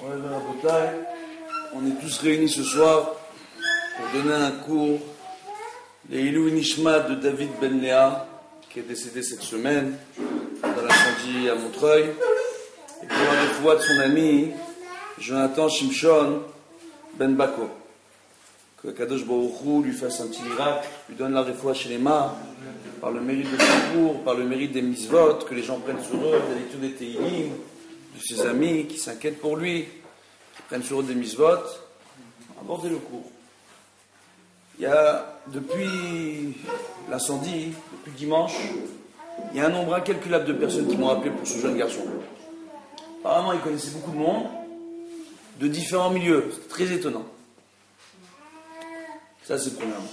Ouais, Rabotai, on est tous réunis ce soir pour donner un cours, les Ilou Nishma de David Ben Léa, qui est décédé cette semaine dans l'incendie à Montreuil, et pour la réfoua de son ami Jonathan Shimshon Ben Bako. Que Kadosh Baruch Hu lui fasse un petit miracle, lui donne la réfoua chez les mains, par le mérite de son cours, par le mérite des mitzvot, que les gens prennent sur eux, de la lecture des Teilim, de ses amis qui s'inquiètent pour lui, qui prennent sur eux des mitzvot, aborder le cours. Il y a, depuis l'incendie, depuis dimanche, il y a un nombre incalculable de personnes qui m'ont appelé pour ce jeune garçon. Apparemment, il connaissait beaucoup de monde, de différents milieux. C'est très étonnant. Ça, c'est premièrement.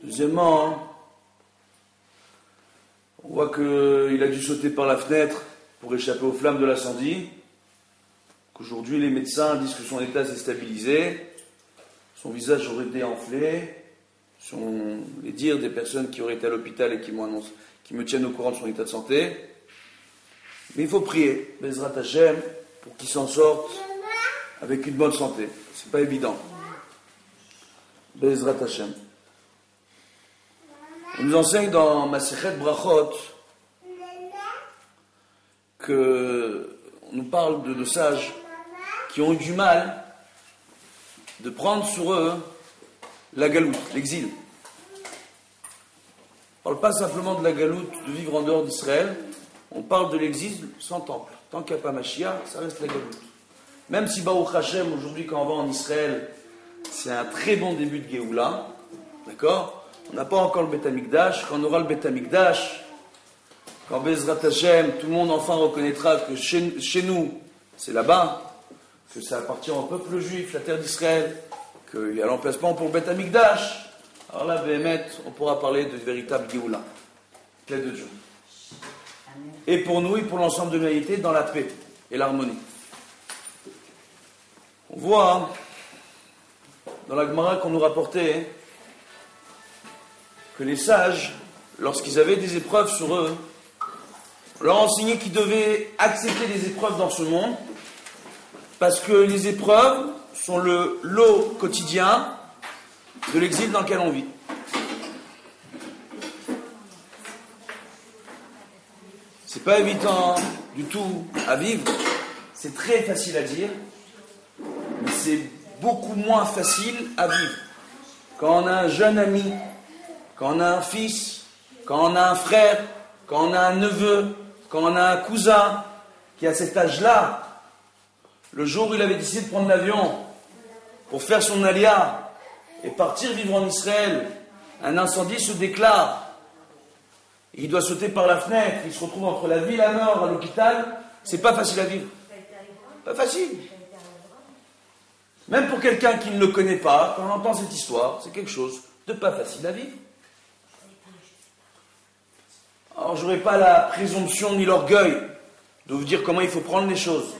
Deuxièmement, on voit qu'il a dû sauter par la fenêtre pour échapper aux flammes de l'incendie, qu'aujourd'hui les médecins disent que son état s'est stabilisé, son visage aurait été enflé, sont les dires des personnes qui auraient été à l'hôpital et qui me tiennent au courant de son état de santé. Mais il faut prier, Bezrat Hashem, pour qu'il s'en sorte avec une bonne santé. C'est pas évident. Bezrat Hashem. On nous enseigne dans Masechet Brachot on nous parle de sages qui ont eu du mal de prendre sur eux la galoute, l'exil. On ne parle pas simplement de la galoute, de vivre en dehors d'Israël, on parle de l'exil sans temple. Tant qu'il n'y a pas Mashiach, ça reste la galoute. Même si Baruch Hashem, aujourd'hui quand on va en Israël, c'est un très bon début de Géoula, d'accord ? On n'a pas encore le Beth Amikdash. Quand on aura le Beth Amikdash, quand Bezrat Hashem, tout le monde enfin reconnaîtra que chez nous, c'est là-bas, que ça appartient au peuple juif, la terre d'Israël, qu'il y a l'emplacement pour le Beth Amikdash, alors là, Béhémet, on pourra parler de véritable Géoula, plaie de Dieu. Et pour nous et pour l'ensemble de l'humanité, dans la paix et l'harmonie. On voit dans la Gemara qu'on nous rapportait que les sages, lorsqu'ils avaient des épreuves sur eux, on leur enseignait qu'ils devaient accepter les épreuves dans ce monde, parce que les épreuves sont le lot quotidien de l'exil dans lequel on vit. C'est pas évident du tout à vivre, c'est très facile à dire, mais c'est beaucoup moins facile à vivre. Quand on a un jeune ami, quand on a un fils, quand on a un frère, quand on a un neveu, quand on a un cousin qui à cet âge-là, le jour où il avait décidé de prendre l'avion pour faire son alia et partir vivre en Israël, un incendie se déclare. Il doit sauter par la fenêtre, il se retrouve entre la vie et la mort à l'hôpital. C'est pas facile à vivre. Pas facile. Même pour quelqu'un qui ne le connaît pas, quand on entend cette histoire, c'est quelque chose de pas facile à vivre. Alors, je n'aurai pas la présomption ni l'orgueil de vous dire comment il faut prendre les choses.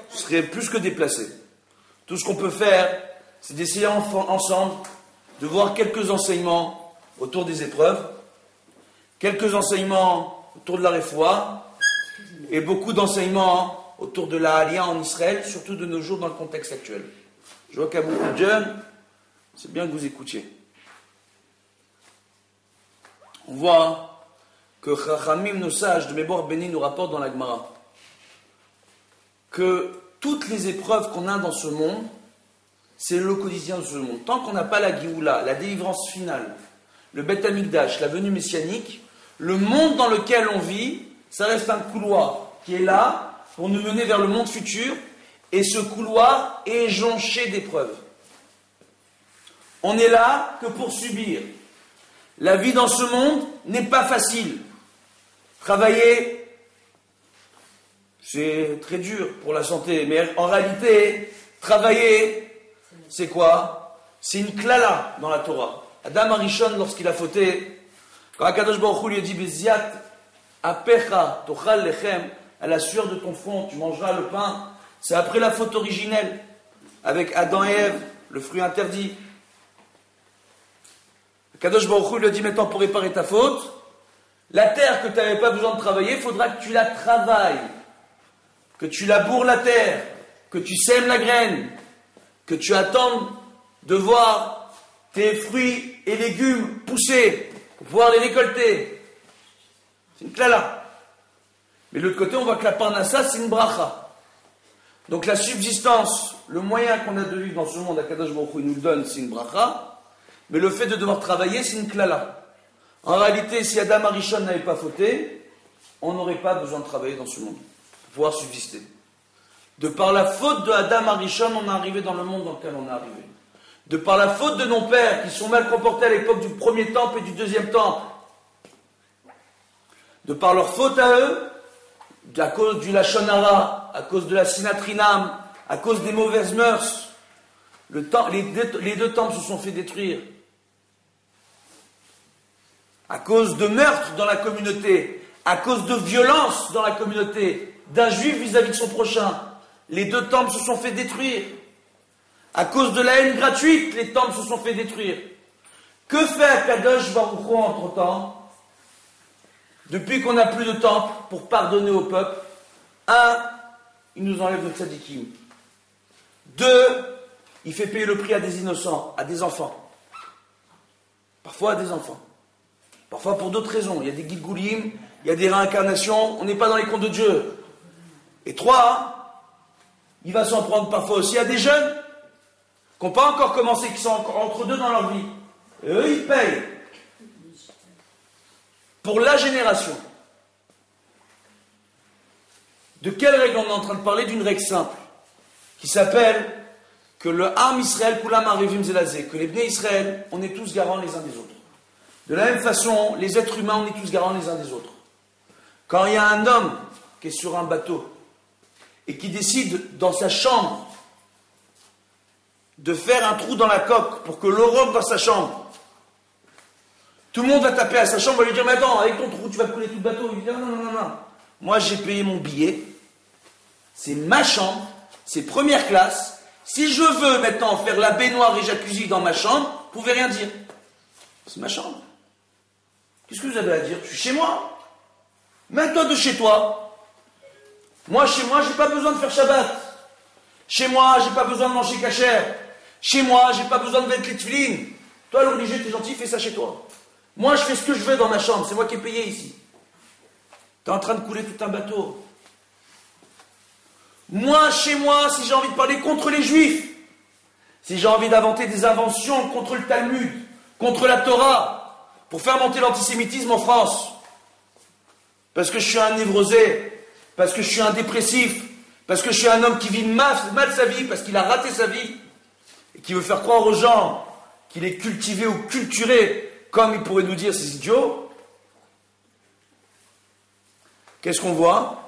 Ce serait plus que déplacé. Tout ce qu'on peut faire, c'est d'essayer ensemble de voir quelques enseignements autour des épreuves, quelques enseignements autour de la réfoua, et beaucoup d'enseignements autour de la Aliyah en Israël, surtout de nos jours dans le contexte actuel. Je vois qu'il y a beaucoup de jeunes, c'est bien que vous écoutiez. On voit que Chachamim, nos sages de Méboire Béni, nous rapportent dans la Gemara que toutes les épreuves qu'on a dans ce monde, c'est le quotidien de ce monde. Tant qu'on n'a pas la Géoula, la délivrance finale, le Beth Amikdash, la venue messianique, le monde dans lequel on vit, ça reste un couloir qui est là pour nous mener vers le monde futur, et ce couloir est jonché d'épreuves. On n'est là que pour subir. La vie dans ce monde n'est pas facile. Travailler, c'est très dur pour la santé, mais en réalité, travailler, c'est quoi ? C'est une klala dans la Torah. Adam Arishon, lorsqu'il a fauté, quand Akadosh Baruch Hu lui a dit Beziat apecha tochal lechem, à la sueur de ton front, tu mangeras le pain, c'est après la faute originelle, avec Adam et Ève, le fruit interdit. Kadosh Baruch Hu lui a dit maintenant pour réparer ta faute, la terre que tu n'avais pas besoin de travailler, il faudra que tu la travailles. que tu laboures la terre, que tu sèmes la graine, que tu attends de voir tes fruits et légumes pousser pour pouvoir les récolter. C'est une klala. Mais de l'autre côté, on voit que la parnassa, c'est une bracha. Donc la subsistance, le moyen qu'on a de vivre dans ce monde, Akadosh Baruch Hu nous le donne, c'est une bracha. Mais le fait de devoir travailler, c'est une klala. En réalité, si Adam Arishon n'avait pas fauté, on n'aurait pas besoin de travailler dans ce monde pour pouvoir subsister. De par la faute de Adam Arishon, on est arrivé dans le monde dans lequel on est arrivé. De par la faute de nos pères qui sont mal comportés à l'époque du premier temple et du deuxième temple. De par leur faute à eux, à cause du Lachon Hara, à cause de la Sinatrinam, à cause des mauvaises mœurs, les deux temples se sont fait détruire. À cause de meurtres dans la communauté, à cause de violences dans la communauté, d'un juif vis-à-vis de son prochain, les deux temples se sont fait détruire. À cause de la haine gratuite, les temples se sont fait détruire. Que fait Akadosh Baruch Hu entre-temps? Depuis qu'on n'a plus de temple pour pardonner au peuple, 1, il nous enlève notre tzadikim. 2, il fait payer le prix à des innocents, à des enfants. Parfois à des enfants. Parfois pour d'autres raisons. Il y a des gilgulim, il y a des réincarnations, on n'est pas dans les comptes de Dieu. Et 3, il va s'en prendre parfois aussi à des jeunes qui n'ont pas encore commencé, qui sont encore entre deux dans leur vie. Et eux, ils payent. Pour la génération. De quelle règle on est en train de parler? D'une règle simple, qui s'appelle que le Am Israël Kulam Arivim Zelazé, que les Bnei Israël, on est tous garants les uns des autres. De la même façon, les êtres humains, on est tous garants les uns des autres. Quand il y a un homme qui est sur un bateau et qui décide dans sa chambre de faire un trou dans la coque pour que l'eau rentre dans sa chambre, tout le monde va taper à sa chambre, va lui dire: mais attends, avec ton trou, tu vas couler tout le bateau. Il dit: non, non, non, non. Moi, j'ai payé mon billet, c'est ma chambre, c'est première classe. Si je veux maintenant faire la baignoire et jacuzzi dans ma chambre, vous pouvez rien dire. C'est ma chambre. Qu'est-ce que vous avez à dire? Je suis chez moi. Mets-toi de chez toi. Moi, chez moi, j'ai pas besoin de faire Shabbat. Chez moi, j'ai pas besoin de manger cachère. Chez moi, j'ai pas besoin de mettre les tefilines. Toi, l'obligé, t'es gentil, fais ça chez toi. Moi, je fais ce que je veux dans ma chambre. C'est moi qui ai payé ici. T'es en train de couler tout un bateau. Moi, chez moi, si j'ai envie de parler contre les Juifs, si j'ai envie d'inventer des inventions contre le Talmud, contre la Torah, pour faire monter l'antisémitisme en France, parce que je suis un névrosé, parce que je suis un dépressif, parce que je suis un homme qui vit mal sa vie, parce qu'il a raté sa vie, et qui veut faire croire aux gens qu'il est cultivé ou culturé, comme il pourrait nous dire ces idiots, qu'est-ce qu'on voit?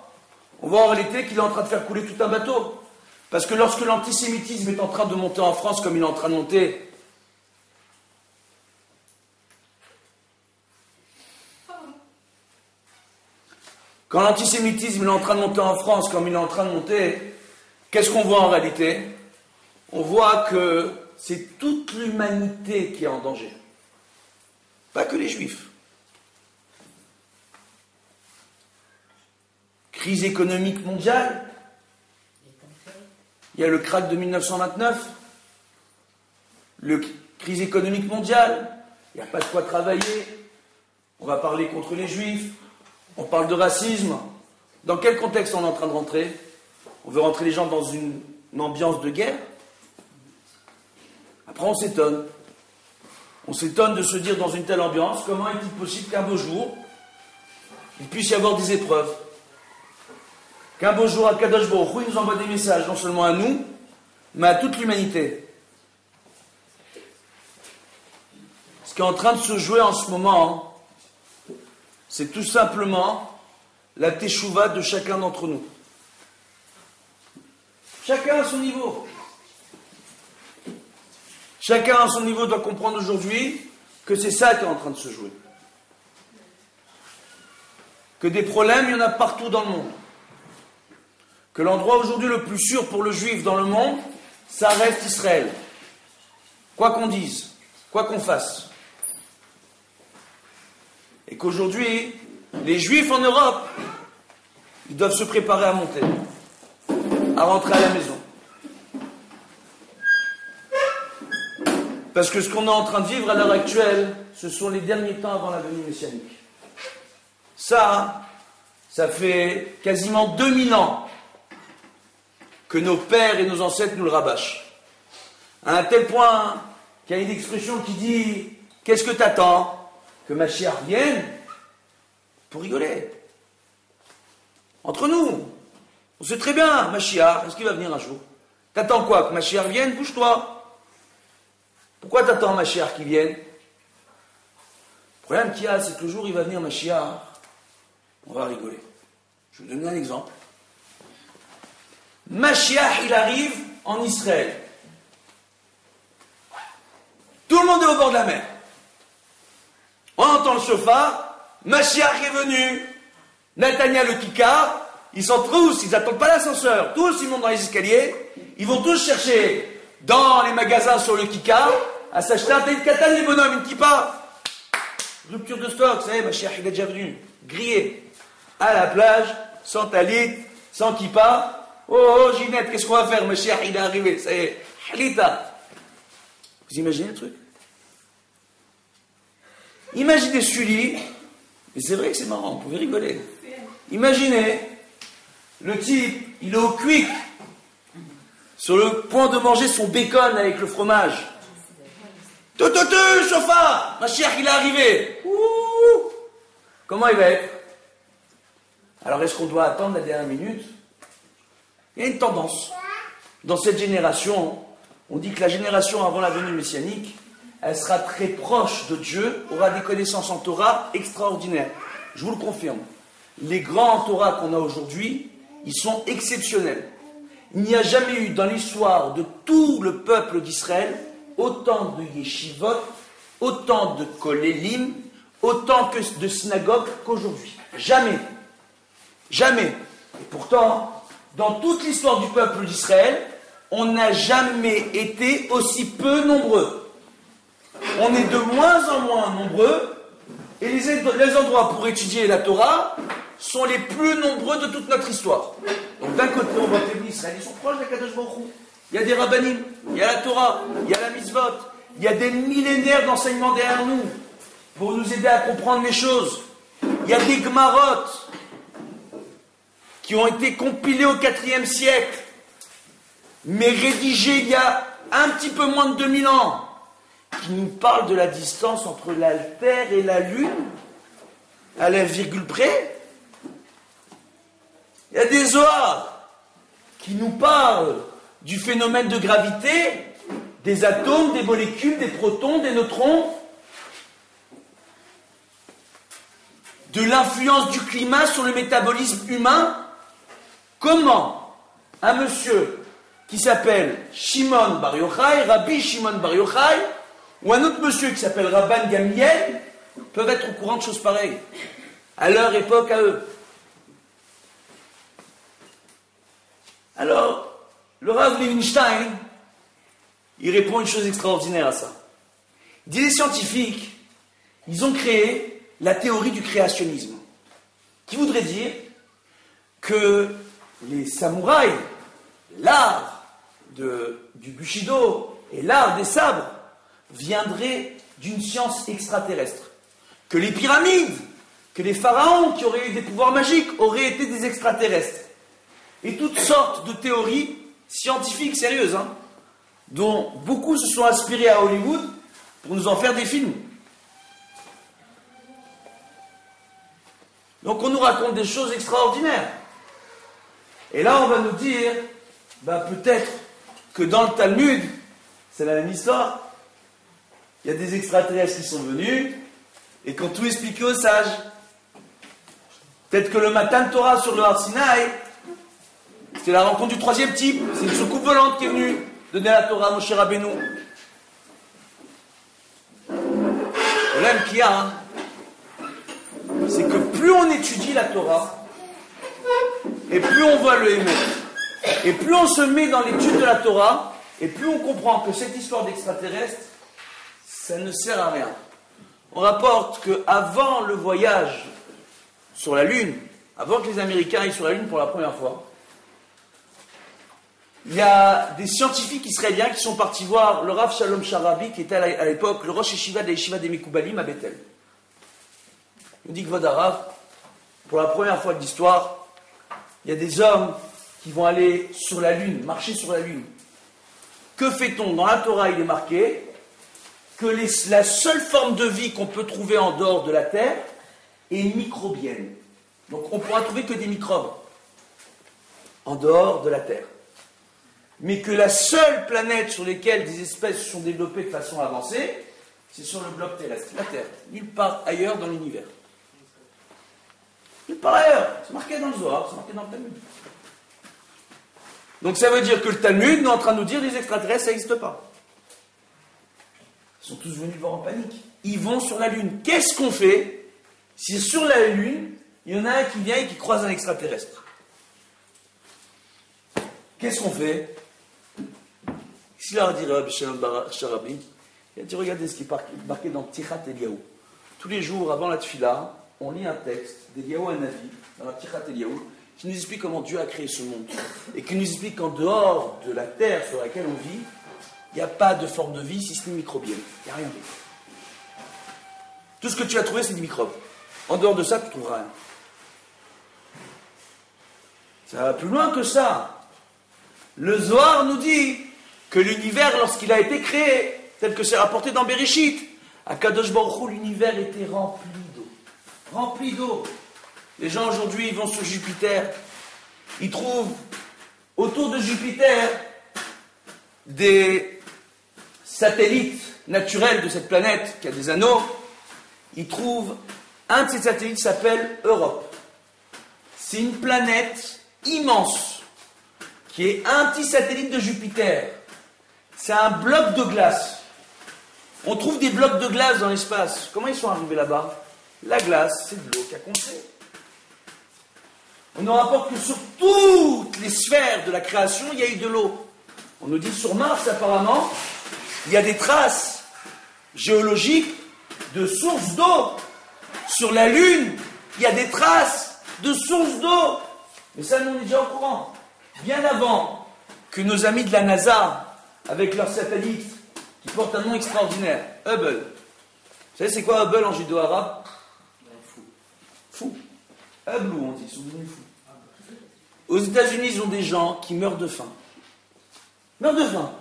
On voit en réalité qu'il est en train de faire couler tout un bateau. Parce que lorsque l'antisémitisme est en train de monter en France comme il est en train de monter, quand l'antisémitisme est en train de monter en France comme il est en train de monter, qu'est-ce qu'on voit en réalité? On voit que c'est toute l'humanité qui est en danger. Pas que les Juifs. Crise économique mondiale. Il y a le krach de 1929. Crise économique mondiale. Il n'y a pas de quoi travailler. On va parler contre les Juifs. On parle de racisme. Dans quel contexte on est en train de rentrer? On veut rentrer les gens dans une ambiance de guerre. Après on s'étonne. On s'étonne de se dire dans une telle ambiance, comment est-il possible qu'un beau jour, il puisse y avoir des épreuves? Qu'un beau jour, Akadosh Baruch Hu nous envoie des messages, non seulement à nous, mais à toute l'humanité. Ce qui est en train de se jouer en ce moment, c'est tout simplement la teshuva de chacun d'entre nous. Chacun à son niveau. Chacun à son niveau doit comprendre aujourd'hui que c'est ça qui est en train de se jouer. Que des problèmes, il y en a partout dans le monde. Que l'endroit aujourd'hui le plus sûr pour le juif dans le monde, ça reste Israël. Quoi qu'on dise, quoi qu'on fasse. Et qu'aujourd'hui, les juifs en Europe, ils doivent se préparer à monter. à rentrer à la maison. Parce que ce qu'on est en train de vivre à l'heure actuelle, ce sont les derniers temps avant la venue messianique. Ça fait quasiment 2000 ans que nos pères et nos ancêtres nous le rabâchent. À un tel point qu'il y a une expression qui dit « Qu'est-ce que t'attends? Que Mashiach vienne ?» Pour rigoler. Entre nous, on sait très bien, Mashiach, est-ce qu'il va venir un jour? T'attends quoi? Que Mashiach vienne? Bouge-toi. Pourquoi t'attends Mashiach qui vienne? Le problème qu'il y a, c'est que le jour où il va venir Mashiach, on va rigoler. Je vais vous donner un exemple. Mashiach, il arrive en Israël. Tout le monde est au bord de la mer. On entend le chauffard, Mashiach est venu. Nathanaël le Kikar, ils sont tous, ils n'attendent pas l'ascenseur. Tous, ils montent dans les escaliers. Ils vont tous chercher dans les magasins sur le Kikar à s'acheter un taille de katane, les bonhommes, une kippa. Rupture de stock, ça y est, Mashiach, il est déjà venu. Grillé. À la plage, sans talit, sans kippa. Oh, Ginette, qu'est-ce qu'on va faire? Mashiach, il est arrivé, ça y est. Halita. Vous imaginez le truc? Imaginez Sully, et c'est vrai que c'est marrant, vous pouvez rigoler. Imaginez, le type, il est au quick, sur le point de manger son bacon avec le fromage. Chauffard, Mashiach, il est arrivé. Ouh. Comment il va être? Alors, est-ce qu'on doit attendre la dernière minute? Il y a une tendance. Dans cette génération, on dit que la génération avant la venue messianique, elle sera très proche de Dieu, aura des connaissances en Torah extraordinaires. Je vous le confirme. Les grands Torah qu'on a aujourd'hui, ils sont exceptionnels. Il n'y a jamais eu dans l'histoire de tout le peuple d'Israël autant de yeshivot, autant de kolélim, autant que de synagogues qu'aujourd'hui. Jamais. Jamais. Et pourtant, dans toute l'histoire du peuple d'Israël, on n'a jamais été aussi peu nombreux. On est de moins en moins nombreux, et les endroits pour étudier la Torah sont les plus nombreux de toute notre histoire. Donc d'un côté, on voit que les Israël, ils sont proches de Kadosh Baruch Hu. Il y a des rabbanim, il y a la Torah, il y a la mitzvot, il y a des millénaires d'enseignements derrière nous pour nous aider à comprendre les choses. Il y a des Gemarot qui ont été compilés au IVe siècle, mais rédigés il y a un petit peu moins de 2000 ans, qui nous parlent de la distance entre la Terre et la Lune, à la virgule près. Il y a des Zohar qui nous parlent du phénomène de gravité, des atomes, des molécules, des protons, des neutrons, de l'influence du climat sur le métabolisme humain. Comment un monsieur qui s'appelle Shimon Bar Yochai, Rabbi Shimon Bar Yochai, ou un autre monsieur qui s'appelle Rabban Gamliel, peuvent être au courant de choses pareilles, à leur époque, à eux. Alors, le Rav Levinstein, il répond une chose extraordinaire à ça. Il dit les scientifiques, ils ont créé la théorie du créationnisme, qui voudrait dire que les samouraïs, l'art du bushido et l'art des sabres viendraient d'une science extraterrestre. Que les pyramides, que les pharaons qui auraient eu des pouvoirs magiques auraient été des extraterrestres. Et toutes sortes de théories scientifiques sérieuses, dont beaucoup se sont inspirés à Hollywood pour nous en faire des films. Donc on nous raconte des choses extraordinaires. Et là on va nous dire, peut-être que dans le Talmud, c'est la même histoire. Il y a des extraterrestres qui sont venus et qui ont tout expliqué aux sages. Peut-être que le matin de Torah sur le Har Sinaï, c'était la rencontre du troisième type. C'est une soucoupe volante qui est venue donner la Torah à Moshe Rabbeinu. Le problème qu'il y a, c'est que plus on étudie la Torah, et plus on voit le Hémet, et plus on se met dans l'étude de la Torah, et plus on comprend que cette histoire d'extraterrestre, ça ne sert à rien. On rapporte qu'avant le voyage sur la Lune, avant que les Américains aillent sur la Lune pour la première fois, il y a des scientifiques israéliens qui sont partis voir le Rav Shalom Sharabi, qui était à l'époque le Rosh Yeshiva de la Yeshiva des Mekoubalim à Bethel. Il dit que Rav, pour la première fois de l'histoire, il y a des hommes qui vont aller sur la Lune, marcher sur la Lune. Que fait-on? Dans la Torah, il est marqué que la seule forme de vie qu'on peut trouver en dehors de la Terre est microbienne. Donc on ne pourra trouver que des microbes en dehors de la Terre. Mais que la seule planète sur laquelle des espèces se sont développées de façon avancée, c'est sur le globe terrestre, la Terre. Nulle part ailleurs dans l'univers. Nulle part ailleurs. C'est marqué dans le Zohar, c'est marqué dans le Talmud. Donc ça veut dire que le Talmud est en train de nous dire que les extraterrestres, ça n'existe pas. Ils sont tous venus voir en panique. Ils vont sur la Lune. Qu'est-ce qu'on fait si sur la Lune, il y en a un qui vient et qui croise un extraterrestre? Qu'est-ce qu'on fait? Qu'est-ce qu'il a dit Rabbi Shalom Sharabi? Il a dit, regardez ce qui est marqué dans Tichat Eliyahu. Tous les jours, avant la Tfila, on lit un texte d'Eliyahu Hanavi, dans la Tichat Eliyahu, qui nous explique comment Dieu a créé ce monde. Et qui nous explique qu'en dehors de la terre sur laquelle on vit, il n'y a pas de forme de vie si ce n'est microbienne. Il n'y a rien d'autre. Tout ce que tu as trouvé, c'est des microbes. En dehors de ça, tu ne trouveras rien. Ça va plus loin que ça. Le Zohar nous dit que l'univers, lorsqu'il a été créé, tel que c'est rapporté dans Bereshit, à Kadosh Baruch Hu, l'univers était rempli d'eau. Rempli d'eau. Les gens aujourd'hui, ils vont sur Jupiter. Ils trouvent autour de Jupiter des satellites naturels de cette planète qui a des anneaux. Ils trouvent un de ces satellites qui s'appelle Europe. C'est une planète immense qui est un petit satellite de Jupiter. C'est un bloc de glace. On trouve des blocs de glace dans l'espace. Comment ils sont arrivés là-bas? La glace, c'est de l'eau qui a condensé. On nous rapporte que sur toutes les sphères de la création, il y a eu de l'eau. On nous dit sur Mars, apparemment, il y a des traces géologiques de sources d'eau. Sur la Lune, il y a des traces de sources d'eau. Mais ça, nous, on est déjà au courant. Bien avant que nos amis de la NASA, avec leur satellite, qui porte un nom extraordinaire, Hubble. Vous savez, c'est quoi Hubble en judo-arabe? Fou. Hubble, on dit, ils sont devenus fous. Aux États-Unis, ils ont des gens qui meurent de faim. Meurent de faim.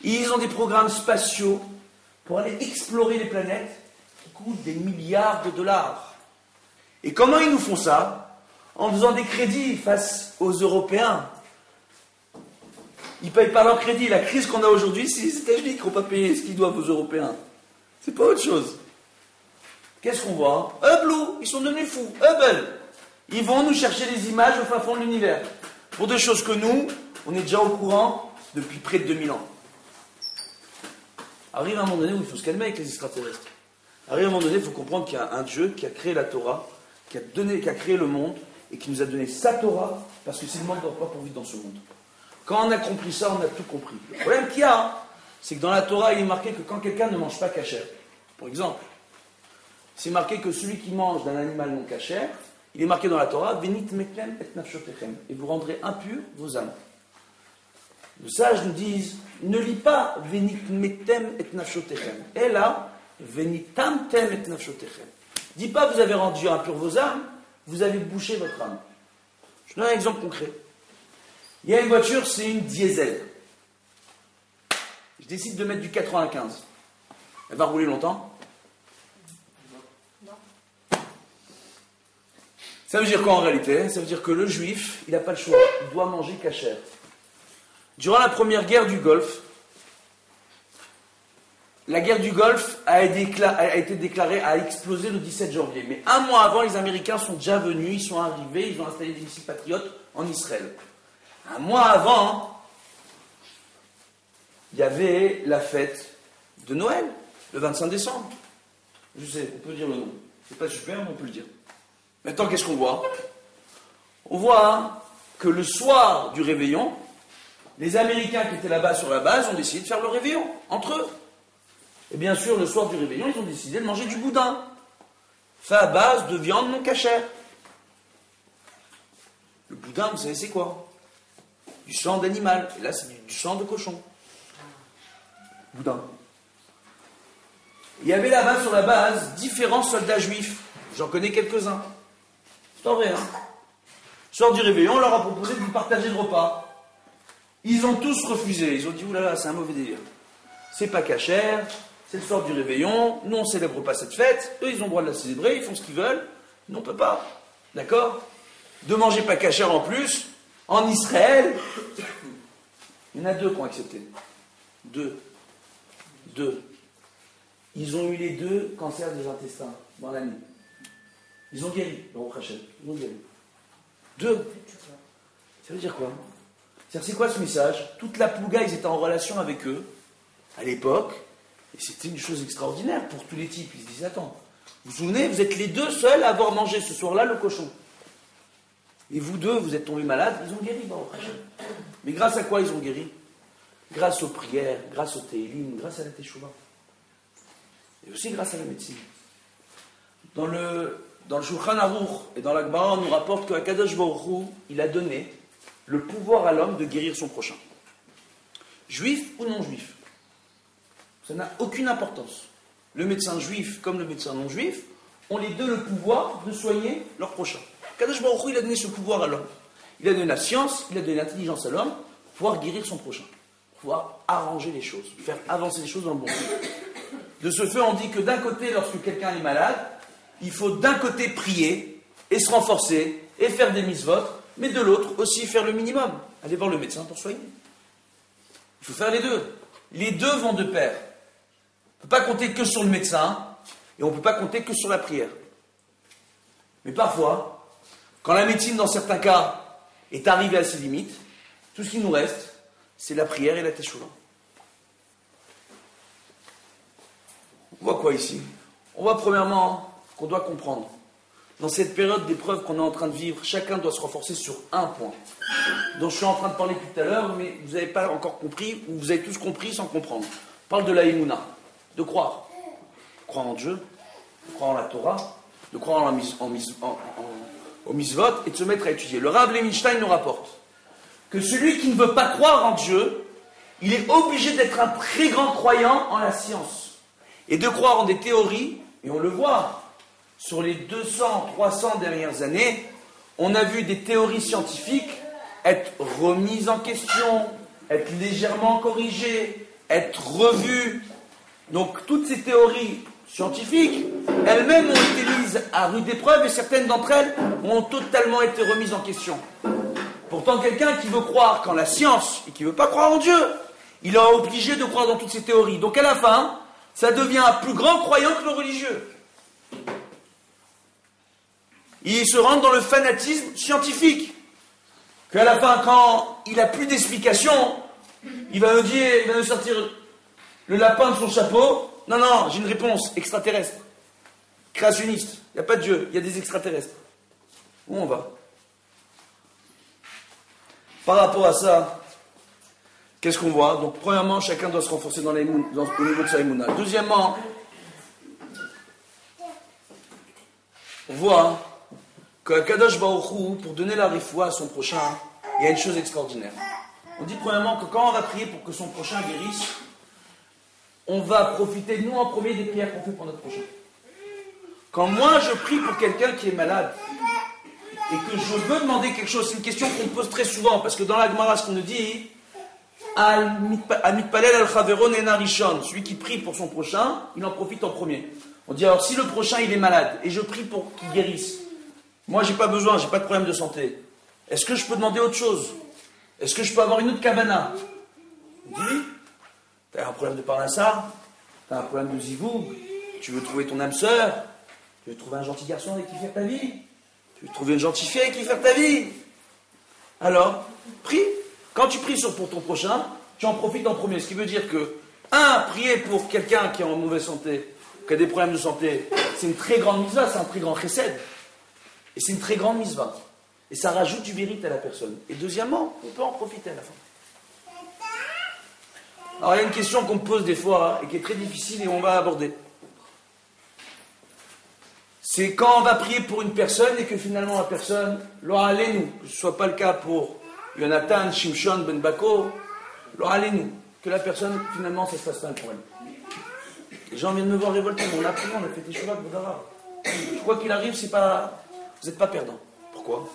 Ils ont des programmes spatiaux pour aller explorer les planètes qui coûtent des milliards de dollars. Et comment ils nous font ça? En faisant des crédits face aux Européens. Ils ne payent pas leur crédit. La crise qu'on a aujourd'hui, c'est les États-Unis qui n'ont pas payé ce qu'ils doivent aux Européens. C'est pas autre chose. Qu'est-ce qu'on voit? Hubble, ils sont devenus fous. Hubble. Ils vont nous chercher des images au fin fond de l'univers. Pour des choses que nous, on est déjà au courant depuis près de 2000 ans. Arrive un moment donné où il faut se calmer avec les extraterrestres. Arrive un moment donné, il faut comprendre qu'il y a un Dieu qui a créé la Torah, qui a créé le monde, et qui nous a donné sa Torah, parce que c'est le monde qui ne dort pas pour vivre dans ce monde. Quand on a compris ça, on a tout compris. Le problème qu'il y a, c'est que dans la Torah, il est marqué que quand quelqu'un ne mange pas kasher, par exemple, c'est marqué que celui qui mange d'un animal non kasher, il est marqué dans la Torah, Venit metlem et nafshotechem, et vous rendrez impurs vos âmes. Les sages nous disent, ne lis pas Venit metem et nafshotechem, et là, Venitam tem et nafshotechem. Dis pas vous avez rendu impurs vos âmes, vous avez bouché votre âme. Je donne un exemple concret. Il y a une voiture, c'est une diesel. Je décide de mettre du 95. Elle va rouler longtemps? Ça veut dire quoi en réalité? Ça veut dire que le juif, il n'a pas le choix. Il doit manger kasher. Durant la première guerre du Golfe, la guerre du Golfe a été déclarée, a explosé le 17 janvier. Mais un mois avant, les Américains sont déjà venus, ils sont arrivés, ils ont installé des missiles patriotes en Israël. Un mois avant, il y avait la fête de Noël, le 25 décembre. Je sais, on peut dire le nom. C'est pas super, mais on peut le dire. Maintenant, qu'est-ce qu'on voit? On voit que le soir du réveillon, les Américains qui étaient là-bas sur la base ont décidé de faire le réveillon, entre eux. Et bien sûr, le soir du réveillon, ils ont décidé de manger du boudin, fait à base de viande non cachère. Le boudin, vous savez, c'est quoi? du sang d'animal. Et là, c'est du sang de cochon. Boudin. Il y avait là-bas, sur la base, différents soldats juifs. J'en connais quelques-uns. C'est en vrai, hein. Soir du réveillon, on leur a proposé de partager le repas. Ils ont tous refusé. Ils ont dit, oulala, c'est un mauvais délire. C'est pas cachère, c'est le soir du réveillon, nous on célèbre pas cette fête, eux ils ont le droit de la célébrer, ils font ce qu'ils veulent, nous on peut pas. D'accord? De manger pas cachère en plus, en Israël, il y en a 2 qui ont accepté. 2. Ils ont eu les 2 cancers des intestins dans l'année. Ils ont guéri, Baruch Hashem. Ils ont guéri. 2. Ça veut dire quoi? C'est quoi ce message? Toute la Plouga, ils étaient en relation avec eux, à l'époque, et c'était une chose extraordinaire pour tous les types. Ils se disaient, attends, vous vous souvenez, vous êtes les 2 seuls à avoir mangé ce soir-là le cochon. Et vous 2, vous êtes tombés malades, ils ont guéri, Baruch Hashem. Mais grâce à quoi ils ont guéri? Grâce aux prières, grâce au Télim, grâce à la Teshuvah. Et aussi grâce à la médecine. Dans le Shulchan Aruch et dans l'Agmara, on nous rapporte qu'Akadosh Baruch Hu, il a donné le pouvoir à l'homme de guérir son prochain. Juif ou non juif. Ça n'a aucune importance. Le médecin juif comme le médecin non juif ont les 2 le pouvoir de soigner leur prochain. Akadosh Baruch Hu, il a donné ce pouvoir à l'homme. Il a donné la science, il a donné l'intelligence à l'homme pour pouvoir guérir son prochain. Pour pouvoir arranger les choses, faire avancer les choses dans le bon sens. De ce fait, on dit que d'un côté, lorsque quelqu'un est malade, il faut d'un côté prier et se renforcer et faire des mitzvot, mais de l'autre aussi faire le minimum. Aller voir le médecin pour soigner. Il faut faire les 2. Les 2 vont de pair. On ne peut pas compter que sur le médecin et on ne peut pas compter que sur la prière. Mais parfois, quand la médecine, dans certains cas, est arrivée à ses limites, tout ce qui nous reste, c'est la prière et la teshuvah. On voit quoi ici? On voit premièrement qu'on doit comprendre. Dans cette période d'épreuve qu'on est en train de vivre, chacun doit se renforcer sur un point, dont je suis en train de parler tout à l'heure, mais vous n'avez pas encore compris, ou vous avez tous compris sans comprendre. On parle de la Emouna, de croire. Croire en Dieu, de croire en la Torah, de croire au mitzvot et de se mettre à étudier. Le Rav Levinstein nous rapporte que celui qui ne veut pas croire en Dieu, il est obligé d'être un très grand croyant en la science. Et de croire en des théories, et on le voit, sur les 200, 300 dernières années, on a vu des théories scientifiques être remises en question, être légèrement corrigées, être revues. Donc toutes ces théories scientifiques, elles-mêmes ont été mises à rude épreuve et certaines d'entre elles ont totalement été remises en question. Pourtant, quelqu'un qui veut croire qu'en la science et qui ne veut pas croire en Dieu, il est obligé de croire dans toutes ces théories. Donc à la fin, ça devient un plus grand croyant que le religieux. Il se rentre dans le fanatisme scientifique. Qu'à la fin, quand il n'a plus d'explication, il va nous sortir le lapin de son chapeau. Non, j'ai une réponse extraterrestre. Créationniste. Il n'y a pas de Dieu, il y a des extraterrestres. Où on va? Par rapport à ça, qu'est-ce qu'on voit? Donc, premièrement, chacun doit se renforcer au niveau de sa émouna. Deuxièmement, on voit qu'à Kadosh Baruch Hu, pour donner la rifoua à son prochain, il y a une chose extraordinaire. On dit premièrement que quand on va prier pour que son prochain guérisse, on va profiter, nous en premier, des prières qu'on fait pour notre prochain. Quand moi je prie pour quelqu'un qui est malade, et que je veux demander quelque chose, c'est une question qu'on me pose très souvent, parce que dans la Gemara, ce qu'on nous dit, Amitpalel al-Chaveron ena rishon, celui qui prie pour son prochain, il en profite en premier. On dit alors, si le prochain il est malade, et je prie pour qu'il guérisse, moi j'ai pas besoin, j'ai pas de problème de santé, est-ce que je peux demander autre chose? Est-ce que je peux avoir une autre kavana? On dit oui. T'as un problème de parnassa, t'as un problème de zivou, tu veux trouver ton âme sœur, tu veux trouver un gentil garçon avec qui faire ta vie, tu veux trouver une gentille fille avec qui faire ta vie. Alors, prie. Quand tu pries pour ton prochain, tu en profites en premier. Ce qui veut dire que, prier pour quelqu'un qui est en mauvaise santé, qui a des problèmes de santé, c'est une très grande mitzvah, c'est un très grand chesed. Et c'est une très grande mitzvah. Et ça rajoute du mérite à la personne. Et deuxièmement, on peut en profiter à la fin. Alors il y a une question qu'on me pose des fois, et qui est très difficile, et on va aborder. C'est quand on va prier pour une personne, et que finalement la personne, nous, que ce ne soit pas le cas pour Yonatan, Shimshon, Ben Bako, allez-nous, que la personne, finalement, ça se passe mal pour elle. Les gens viennent me voir révoltés, mais on a pris, on a fait des choix de Boudara. Quoi qu'il arrive, vous n'êtes pas perdant. Pourquoi?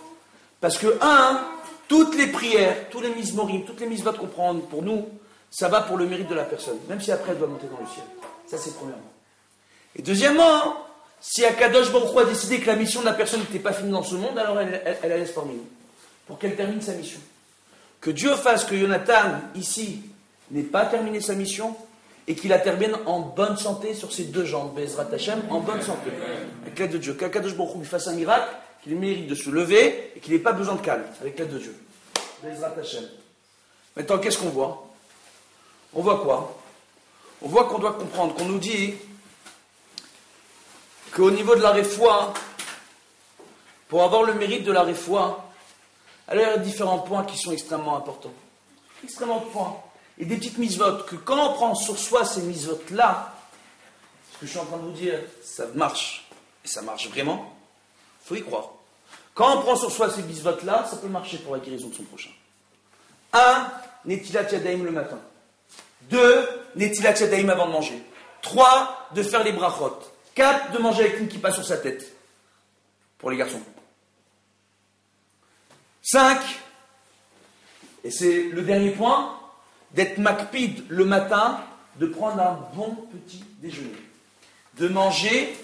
Parce que, toutes les prières, tous les mismorim, toutes les misvot qu'on prend pour nous, ça va pour le mérite de la personne, même si après elle doit monter dans le ciel. Ça, c'est premièrement. Et deuxièmement, si Akadosh Baruch Hu a décidé que la mission de la personne n'était pas finie dans ce monde, alors elle la laisse parmi nous, pour qu'elle termine sa mission. Que Dieu fasse que Yonatan, ici, n'ait pas terminé sa mission, et qu'il la termine en bonne santé sur ses deux jambes, Bezrat Hashem, en bonne santé, avec l'aide de Dieu. Qu'Akadosh Baruch Hu lui fasse un miracle, qu'il mérite de se lever, et qu'il n'ait pas besoin de calme, avec l'aide de Dieu. Bezrat Hashem. Maintenant, qu'est-ce qu'on voit? On voit quoi? On voit qu'on doit comprendre, qu'on nous dit qu'au niveau de la réfoua, pour avoir le mérite de la réfoua, alors il y a différents points qui sont extrêmement importants. Extrêmement points. Et des petites mitzvot, que quand on prend sur soi ces mitzvot-là, ce que je suis en train de vous dire, ça marche, et ça marche vraiment, il faut y croire. Quand on prend sur soi ces mitzvot-là, ça peut marcher pour la guérison de son prochain. 1, Netilat Yadayim le matin. 2, Netilat Yadayim avant de manger. 3, de faire les brachot. 4, de manger avec une kippa sur sa tête. Pour les garçons. 5, et c'est le dernier point, d'être makpid le matin, de prendre un bon petit déjeuner. De manger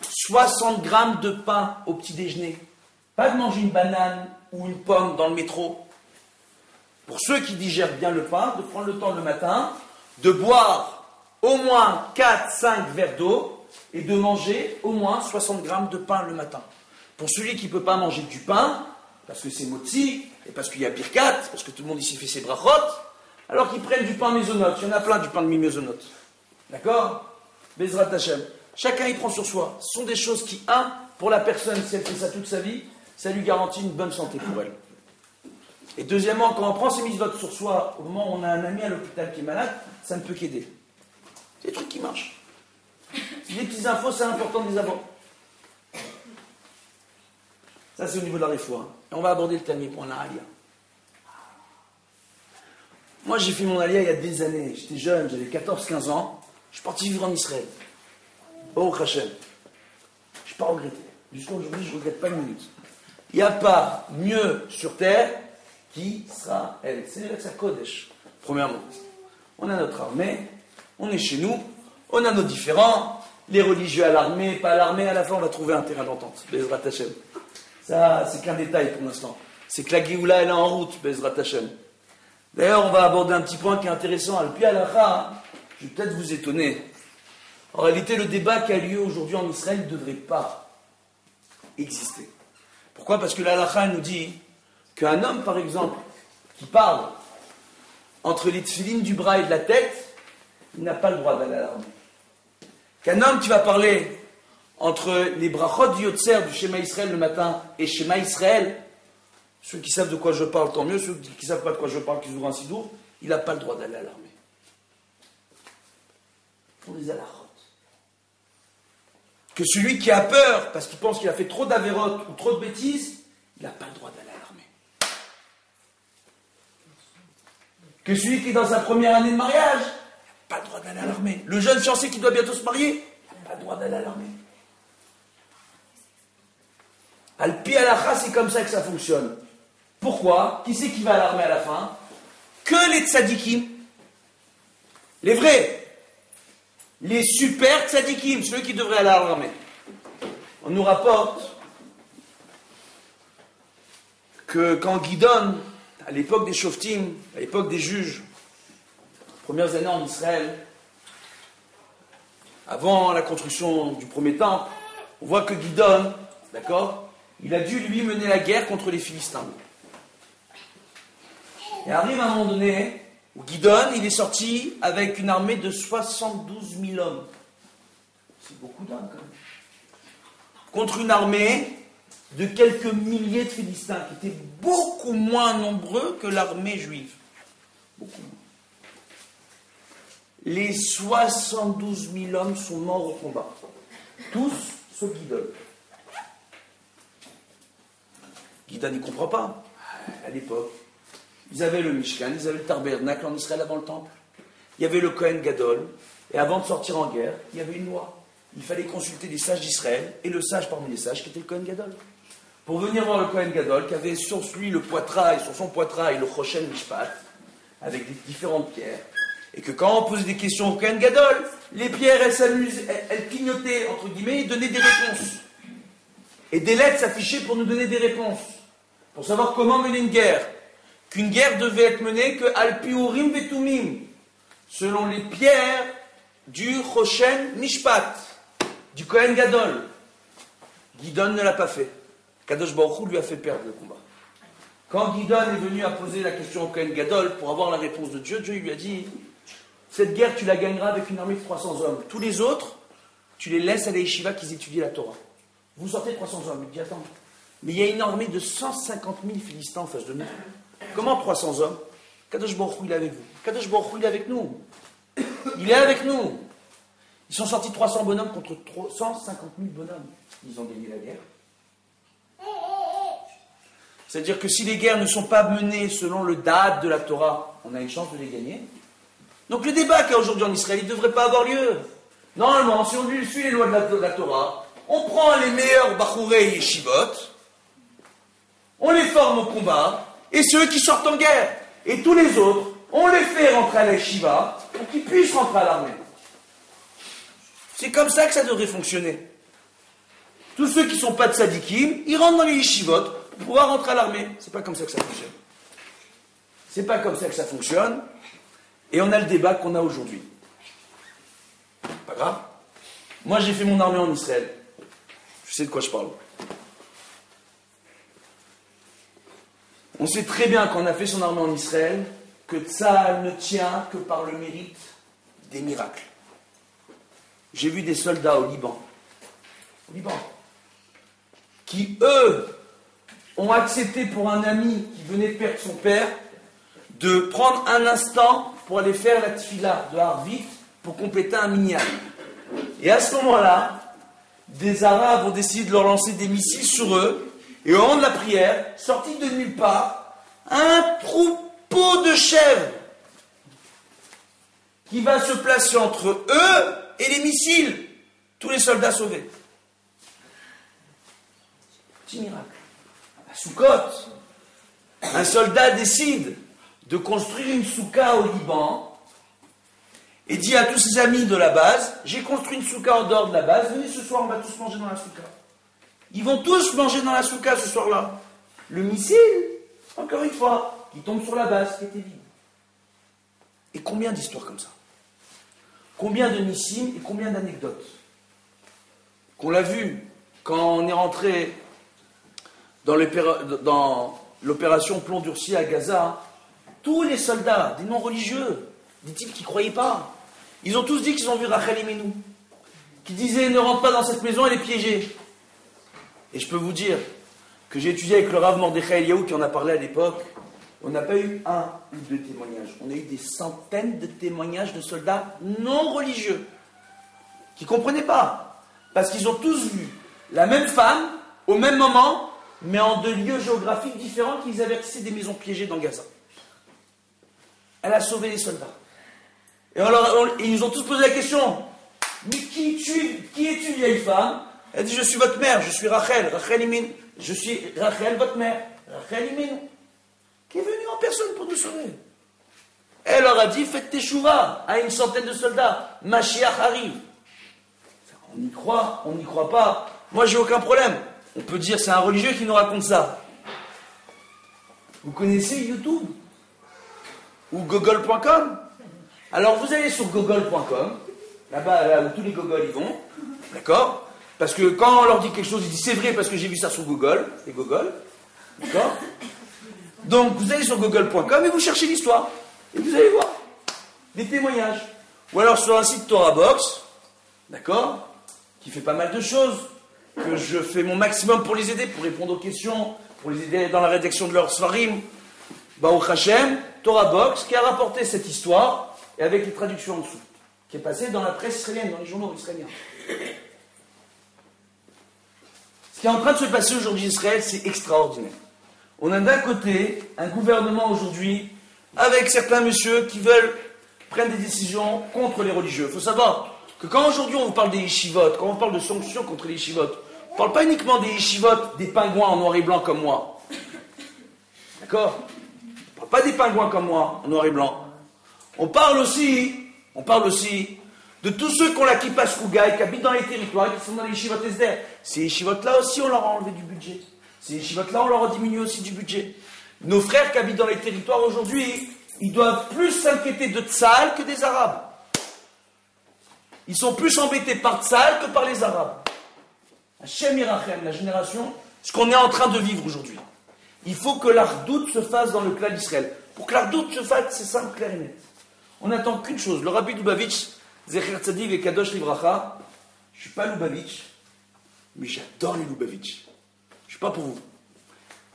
60 grammes de pain au petit déjeuner. Pas de manger une banane ou une pomme dans le métro. Pour ceux qui digèrent bien le pain, de prendre le temps le matin, de boire au moins 4-5 verres d'eau et de manger au moins 60 grammes de pain le matin. Pour celui qui ne peut pas manger du pain, parce que c'est motzi, et parce qu'il y a birkat, parce que tout le monde ici fait ses brachot, alors qu'ils prennent du pain mésonote. Il y en a plein du pain de mi-mésonote. D'accord? Bezrat Hashem. Chacun y prend sur soi. Ce sont des choses qui, pour la personne, si elle fait ça toute sa vie, ça lui garantit une bonne santé pour elle. Et deuxièmement, quand on prend ces mitzvot sur soi, au moment où on a un ami à l'hôpital qui est malade, ça ne peut qu'aider. C'est des trucs qui marchent. C'est des petites infos, c'est important de les avoir. Ça, c'est au niveau de la réfoua. Et on va aborder le dernier point, la alia. Moi, j'ai fait mon alia il y a des années. J'étais jeune, j'avais 14-15 ans. Je suis parti vivre en Israël. Baruch Hashem. Je ne suis pas regretté. Jusqu'à aujourd'hui, je ne regrette pas une minute. Il n'y a pas mieux sur terre qu'Israël. C'est la Kodesh. Premièrement, on a notre armée, on est chez nous, on a nos différends, les religieux à l'armée, pas à l'armée, à la fin on va trouver un terrain d'entente. Bezrat Hashem. Ça, c'est qu'un détail pour l'instant. C'est que la Géoula, elle est en route, Bezrat Hashem. D'ailleurs, on va aborder un petit point qui est intéressant. Al-Pi Halacha, je vais peut-être vous étonner. En réalité, le débat qui a lieu aujourd'hui en Israël ne devrait pas exister. Pourquoi? Parce que l'Halacha nous dit qu'un homme, par exemple, qui parle entre les tefilines du bras et de la tête, il n'a pas le droit d'aller à l'armée. Qu'un homme qui va parler entre les brachot du Yotzer du Shema Israël le matin et Shema Israël, ceux qui savent de quoi je parle, tant mieux, ceux qui ne savent pas de quoi je parle, qui ouvrent un sidour, il n'a pas le droit d'aller à l'armée. Ils font des halachot. Que celui qui a peur, parce qu'il pense qu'il a fait trop d'avérotes ou trop de bêtises, il n'a pas le droit d'aller à l'armée. Que celui qui est dans sa première année de mariage, il n'a pas le droit d'aller à l'armée. Le jeune fiancé qui doit bientôt se marier, il n'a pas le droit d'aller à l'armée. Al-Pi Halacha, c'est comme ça que ça fonctionne. Pourquoi? Qui c'est qui va à l'armée à la fin? Que les tzadikim. Les vrais. Les super tzadikim, ceux qui devraient aller à l'armée. On nous rapporte que quand Gidon, à l'époque des Shoftim, à l'époque des juges, premières années en Israël, avant la construction du premier temple, on voit que Gidon, d'accord, il a dû lui mener la guerre contre les Philistins. Et arrive un moment donné où Gidon, il est sorti avec une armée de 72 000 hommes. C'est beaucoup d'hommes quand même. Contre une armée de quelques milliers de Philistins, qui étaient beaucoup moins nombreux que l'armée juive. Beaucoup moins. Les 72 000 hommes sont morts au combat. Tous sauf Gidon. Gidon, il ne comprend pas. à l'époque, ils avaient le Mishkan, ils avaient le tabernacle en Israël avant le temple. Il y avait le Kohen Gadol, et avant de sortir en guerre, il y avait une loi. Il fallait consulter les sages d'Israël, et le sage parmi les sages qui était le Kohen Gadol. Pour venir voir le Kohen Gadol, qui avait sur lui le poitrail, sur son poitrail, le Choshen Mishpat, avec des différentes pierres, et que quand on posait des questions au Kohen Gadol, les pierres, elles s'amusent, elles clignotaient, entre guillemets, et donnaient des réponses. Et des lettres s'affichaient pour nous donner des réponses, pour savoir comment mener une guerre. Qu'une guerre devait être menée que Al-Piurim Vetumim, selon les pierres du Choshen Mishpat, du Kohen Gadol. Gidon ne l'a pas fait. Kadosh Baruch Hu lui a fait perdre le combat. Quand Gidon est venu à poser la question au Kohen Gadol pour avoir la réponse de Dieu, Dieu lui a dit, cette guerre tu la gagneras avec une armée de 300 hommes. Tous les autres, tu les laisses à la yeshiva qu'ils étudient la Torah. Vous sortez 300 hommes. Il dit, attends, mais il y a une armée de 150 000 Philistins en face de nous. Comment 300 hommes? Kadosh Baruch Hu, il est avec vous. Kadosh Baruch Hu, il est avec nous. Il est avec nous. Ils sont sortis 300 bonhommes contre 150 000 bonhommes. Ils ont gagné la guerre. C'est-à-dire que si les guerres ne sont pas menées selon le date de la Torah, on a une chance de les gagner. Donc le débat qu'il y a aujourd'hui en Israël, il ne devrait pas avoir lieu. Normalement, si on suit les lois de la Torah, on prend les meilleurs bachourei et yeshivot, on les forme au combat, et ceux qui sortent en guerre. Et tous les autres, on les fait rentrer à la yeshiva pour qu'ils puissent rentrer à l'armée. C'est comme ça que ça devrait fonctionner. Tous ceux qui ne sont pas de tzadikim, ils rentrent dans les yeshivot pour pouvoir rentrer à l'armée. C'est pas comme ça que ça fonctionne. C'est pas comme ça que ça fonctionne. Et on a le débat qu'on a aujourd'hui. Pas grave. Moi, j'ai fait mon armée en Israël. Je sais de quoi je parle. On sait très bien quand on a fait son armée en Israël que Tsahal ne tient que par le mérite des miracles. J'ai vu des soldats au Liban, qui, eux, ont accepté pour un ami qui venait de perdre son père, de prendre un instant pour aller faire la tfila de Harvit pour compléter un minyan. Et à ce moment-là, des Arabes ont décidé de leur lancer des missiles sur eux, et au moment de la prière, sorti de nulle part, un troupeau de chèvres qui va se placer entre eux et les missiles. Tous les soldats sauvés. Petit miracle. À Soukot, un soldat décide de construire une souka au Liban et dit à tous ses amis de la base, j'ai construit une souka en dehors de la base, venez ce soir, on va tous manger dans la souka. Ils vont tous manger dans la souka ce soir-là. Le missile, encore une fois, qui tombe sur la base, qui était vide. Et combien d'histoires comme ça? Combien de missiles et combien d'anecdotes? Qu'on l'a vu quand on est rentré dans l'opération Plomb Durci à Gaza, tous les soldats, des non-religieux, des types qui ne croyaient pas, ils ont tous dit qu'ils ont vu Rachel Imenu, qui disait ne rentre pas dans cette maison, elle est piégée. Et je peux vous dire que j'ai étudié avec le Rav Mordechai Eliaou qui en a parlé à l'époque, on n'a pas eu un ou deux témoignages, on a eu des centaines de témoignages de soldats non religieux qui ne comprenaient pas, parce qu'ils ont tous vu la même femme au même moment, mais en deux lieux géographiques différents qu'ils avaient tissé des maisons piégées dans Gaza. Elle a sauvé les soldats. Et ils nous ont tous posé la question, mais qui es-tu, vieille femme? Elle dit, je suis votre mère, je suis Rachel Imin, je suis Rachel, votre mère, Rachel Imin, qui est venue en personne pour nous sauver. Elle leur a dit, faites teshuva à une centaine de soldats, Mashiach arrive. On y croit, on n'y croit pas, moi j'ai aucun problème. On peut dire, c'est un religieux qui nous raconte ça. Vous connaissez YouTube? Ou Google.com? Alors vous allez sur Google.com, là-bas, là où tous les Google y vont, d'accord? Parce que quand on leur dit quelque chose, ils disent c'est vrai parce que j'ai vu ça sur Google, et Google, d'accord? Donc vous allez sur Google.com et vous cherchez l'histoire, et vous allez voir des témoignages. Ou alors sur un site Torah Box, d'accord? Qui fait pas mal de choses, que je fais mon maximum pour les aider, pour répondre aux questions, pour les aider dans la rédaction de leurs svarim. Baruch Hashem, Torah Box, qui a rapporté cette histoire, et avec les traductions en dessous, qui est passée dans la presse israélienne, dans les journaux israéliens. Ce qui est en train de se passer aujourd'hui en Israël, c'est extraordinaire. On a d'un côté un gouvernement aujourd'hui avec certains messieurs qui veulent prendre des décisions contre les religieux. Il faut savoir que quand aujourd'hui on vous parle des yeshivot, quand on parle de sanctions contre les yeshivot, on ne parle pas uniquement des yeshivot, des pingouins en noir et blanc comme moi. D'accord? On ne parle pas des pingouins comme moi en noir et blanc. On parle aussi de tous ceux qui ont la kippa shruga, qui habitent dans les territoires et qui sont dans les yeshivot esder. Ces yeshivot-là aussi, on leur a enlevé du budget. Ces yeshivot-là, on leur a diminué aussi du budget. Nos frères qui habitent dans les territoires aujourd'hui, ils doivent plus s'inquiéter de Tzahal que des Arabes. Ils sont plus embêtés par Tzahal que par les Arabes. Hashem Yirachem, la génération, ce qu'on est en train de vivre aujourd'hui. Il faut que l'ardoute se fasse dans le clan d'Israël. Pour que l'ardoute se fasse, c'est simple, clair et net. On n'attend qu'une chose. Le Rabbi Lubavitch, Zecher Tzadiv et Kadosh Livracha, je ne suis pas Lubavitch, mais j'adore les Lubavitch. Je ne suis pas pour vous.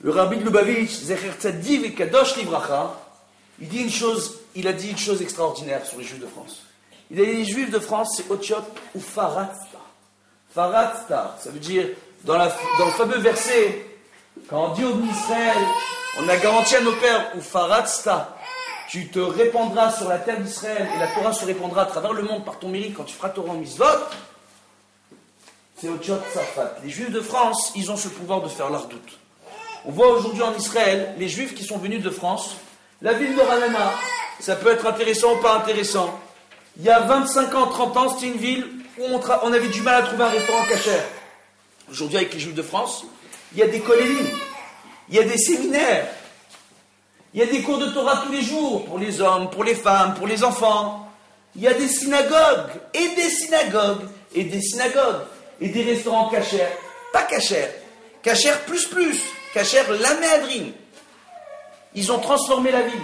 Le Rabbi de Lubavitch, Zecher Tzadiv et Kadosh Livracha, il a dit une chose extraordinaire sur les Juifs de France. Il a dit les Juifs de France, c'est Otiot ou Faratzta. Faratzta, ça veut dire, dans le fameux verset, quand on dit au Bnei Israël, on a garanti à nos pères, ou Faratzta, tu te répandras sur la terre d'Israël et la Torah se répandra à travers le monde par ton mérite quand tu feras Torah en Mitzvot. C'est Otiot Safat. Les Juifs de France, ils ont ce pouvoir de faire l'ardoute. On voit aujourd'hui en Israël, les Juifs qui sont venus de France, la ville de Ranana, ça peut être intéressant ou pas intéressant. Il y a 25 ans, 30 ans, c'était une ville où on avait du mal à trouver un restaurant kasher. Aujourd'hui, avec les Juifs de France, il y a des kolélim, il y a des séminaires, il y a des cours de Torah tous les jours, pour les hommes, pour les femmes, pour les enfants. Il y a des synagogues, et des synagogues, et des synagogues, et des restaurants kasher, pas kasher, kasher plus, kasher la méadrine. Ils ont transformé la ville.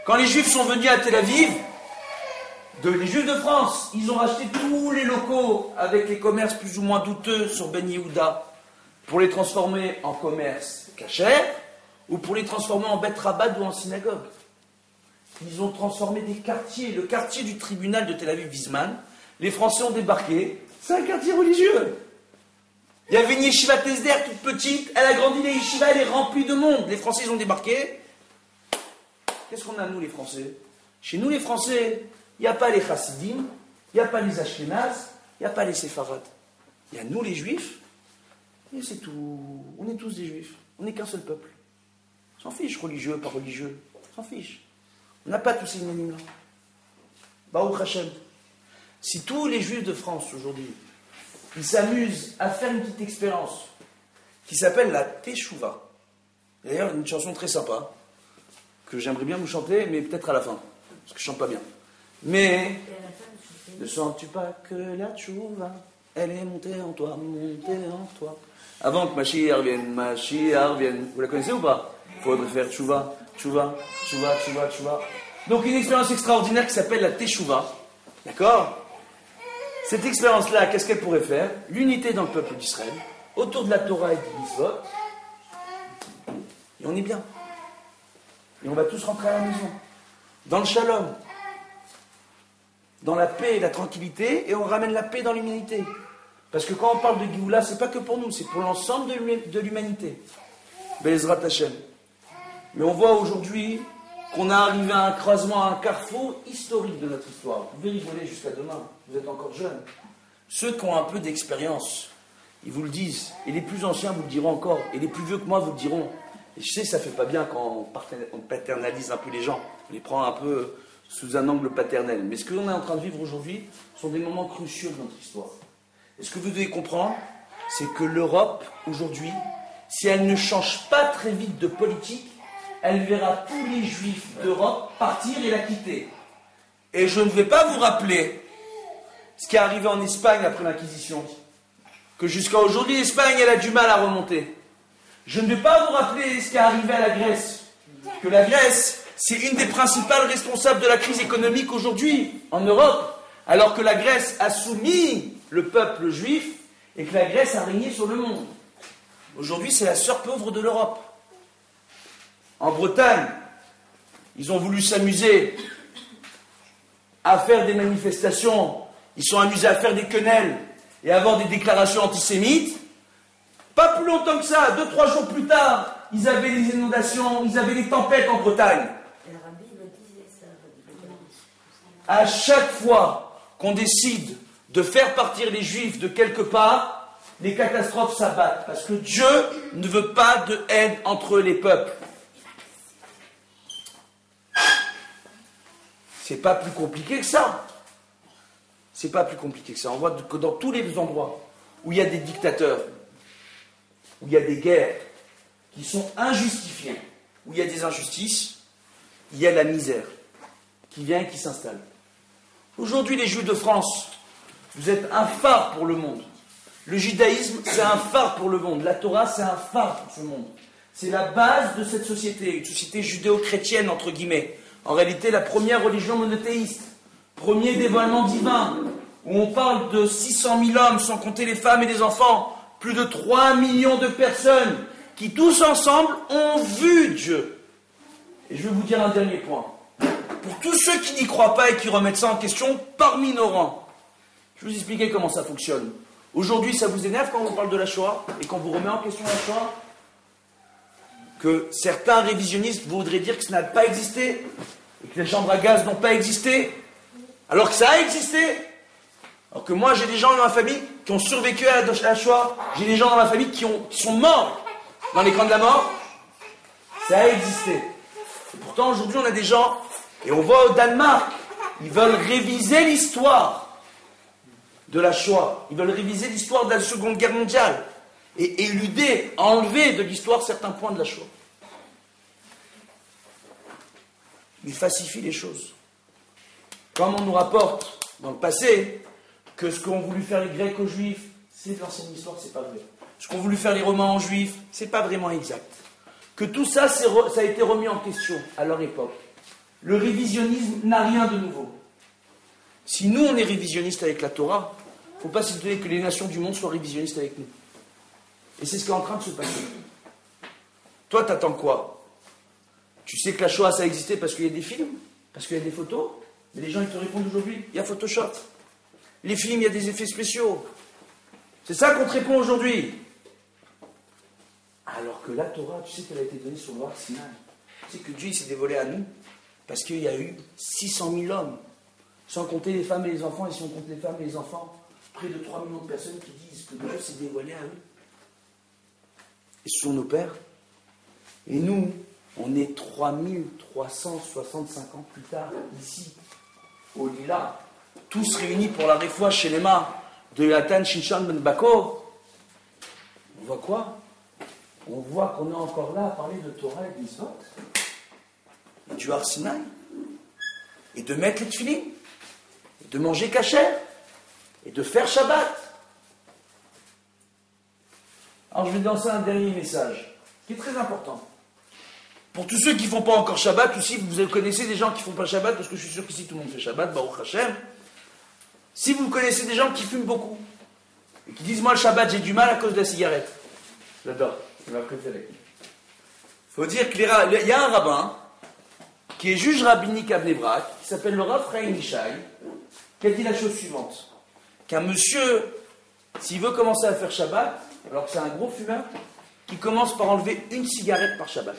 Quand les Juifs sont venus à Tel Aviv, les Juifs de France, ils ont racheté tous les locaux avec les commerces plus ou moins douteux sur Ben Yehuda pour les transformer en commerce kasher ou pour les transformer en Bet Rabbad ou en synagogue. Ils ont transformé des quartiers. Le quartier du tribunal de Tel Aviv-Vizman, les Français ont débarqué. C'est un quartier religieux. Il y avait une yeshiva Tesder toute petite, elle a grandi, la yeshiva, elle est remplie de monde. Les Français, ils ont débarqué. Qu'est-ce qu'on a, nous, les Français? Chez nous, les Français, il n'y a pas les chassidim, il n'y a pas les ashkénazes, il n'y a pas les séfarades. Il y a nous, les juifs, et c'est tout. On est tous des juifs. On n'est qu'un seul peuple. On s'en fiche, religieux, pas religieux. On s'en fiche. On n'a pas tous ces unanimes-là. Baruch Hashem. Si tous les juifs de France, aujourd'hui, ils s'amusent à faire une petite expérience qui s'appelle la Teshuva. D'ailleurs, une chanson très sympa que j'aimerais bien vous chanter, mais peut-être à la fin, parce que je chante pas bien. Mais ne sens-tu pas que la Teshuva, elle est montée en toi, montée en toi. Avant que Mashiach vienne. Vous la connaissez ou pas? Il faudrait faire Teshuva. Donc une expérience extraordinaire qui s'appelle la Teshuva. D'accord? Cette expérience-là, qu'est-ce qu'elle pourrait faire? L'unité dans le peuple d'Israël, autour de la Torah et du mitzvot, et on est bien. Et on va tous rentrer à la maison, dans le shalom, dans la paix et la tranquillité, et on ramène la paix dans l'humanité. Parce que quand on parle de Géoula, c'est pas que pour nous, c'est pour l'ensemble de l'humanité. Be'ezrat Hashem. Mais on voit aujourd'hui qu'on a arrivé à un croisement, à un carrefour historique de notre histoire. Vous pouvez rigoler jusqu'à demain, vous êtes encore jeunes. Ceux qui ont un peu d'expérience, ils vous le disent, et les plus anciens vous le diront encore, et les plus vieux que moi vous le diront. Et je sais que ça fait pas bien quand on paternalise un peu les gens, on les prend un peu sous un angle paternel. Mais ce que l'on est en train de vivre aujourd'hui sont des moments cruciaux de notre histoire. Et ce que vous devez comprendre, c'est que l'Europe, aujourd'hui, si elle ne change pas très vite de politique, elle verra tous les juifs d'Europe partir et la quitter. Et je ne vais pas vous rappeler ce qui est arrivé en Espagne après l'Inquisition, que jusqu'à aujourd'hui, l'Espagne, elle a du mal à remonter. Je ne vais pas vous rappeler ce qui est arrivé à la Grèce, que la Grèce, c'est une des principales responsables de la crise économique aujourd'hui en Europe, alors que la Grèce a soumis le peuple juif et que la Grèce a régné sur le monde. Aujourd'hui, c'est la sœur pauvre de l'Europe. En Bretagne, ils ont voulu s'amuser à faire des manifestations, ils sont amusés à faire des quenelles et à avoir des déclarations antisémites. Pas plus longtemps que ça, 2-3 jours plus tard, ils avaient des inondations, ils avaient des tempêtes en Bretagne. À chaque fois qu'on décide de faire partir les Juifs de quelque part, les catastrophes s'abattent. Parce que Dieu ne veut pas de haine entre les peuples. C'est pas plus compliqué que ça. C'est pas plus compliqué que ça. On voit que dans tous les endroits où il y a des dictateurs, où il y a des guerres qui sont injustifiées, où il y a des injustices, il y a la misère qui vient et qui s'installe. Aujourd'hui, les Juifs de France, vous êtes un phare pour le monde. Le judaïsme, c'est un phare pour le monde. La Torah, c'est un phare pour ce monde. C'est la base de cette société, une société judéo-chrétienne, entre guillemets. En réalité, la première religion monothéiste, premier dévoilement divin, où on parle de 600 000 hommes, sans compter les femmes et les enfants, plus de 3 millions de personnes qui, tous ensemble, ont vu Dieu. Et je vais vous dire un dernier point. Pour tous ceux qui n'y croient pas et qui remettent ça en question, parmi nos rangs, je vais vous expliquer comment ça fonctionne. Aujourd'hui, ça vous énerve quand on parle de la Shoah et qu'on vous remet en question la Shoah? Que certains révisionnistes voudraient dire que ça n'a pas existé et que les chambres à gaz n'ont pas existé, alors que ça a existé. Alors que moi, j'ai des gens dans ma famille qui ont survécu à la Shoah, j'ai des gens dans ma famille qui sont morts dans les camps de la mort. Ça a existé. Et pourtant, aujourd'hui, on a des gens, et on voit au Danemark, ils veulent réviser l'histoire de la Shoah. Ils veulent réviser l'histoire de la Seconde Guerre mondiale et éluder, enlever de l'histoire certains points de la Shoah. Ils falsifient les choses. Comme on nous rapporte dans le passé que ce qu'ont voulu faire les Grecs aux Juifs, c'est de l'ancienne histoire, c'est pas vrai. Ce qu'ont voulu faire les Romains aux Juifs, c'est pas vraiment exact. Que tout ça, ça a été remis en question à leur époque. Le révisionnisme n'a rien de nouveau. Si nous, on est révisionnistes avec la Torah, il ne faut pas s'étonner que les nations du monde soient révisionnistes avec nous. Et c'est ce qui est en train de se passer. Toi, t'attends quoi? Tu sais que la Shoah, ça a existé parce qu'il y a des films, parce qu'il y a des photos, mais les gens, ils te répondent aujourd'hui, il y a Photoshop. Les films, il y a des effets spéciaux. C'est ça qu'on te répond aujourd'hui. Alors que la Torah, tu sais qu'elle a été donnée sur le Har Sinaï. Tu sais que Dieu s'est dévoilé à nous parce qu'il y a eu 600 000 hommes, sans compter les femmes et les enfants, et si on compte les femmes et les enfants, près de 3 millions de personnes qui disent que Dieu s'est dévoilé à eux. Et ce sont nos pères. Et nous, on est 3365 ans plus tard, ici, au Lila, tous réunis pour la réfoua chez les mains de Yatan Shinshan Ben Bako. On voit quoi? On voit qu'on est encore là à parler de Torah et de Mitzvot, et du Har Sinaï, et de mettre les tefilines, et de manger kasher, et de faire Shabbat. Alors je vais lancer un dernier message, qui est très important. Pour tous ceux qui ne font pas encore Shabbat, aussi, vous connaissez des gens qui ne font pas Shabbat, parce que je suis sûr qu'ici tout le monde fait Shabbat, Baruch Hashem. Si vous connaissez des gens qui fument beaucoup, et qui disent, moi le Shabbat j'ai du mal à cause de la cigarette. J'adore, c'est ma préférée. Il faut dire qu'il y a un rabbin, qui est juge rabbinique à Bnei Brak, qui s'appelle le Rav Chaim Ishai, qui a dit la chose suivante. Qu'un monsieur, s'il veut commencer à faire Shabbat, alors que c'est un gros fumeur, qui commence par enlever une cigarette par Shabbat.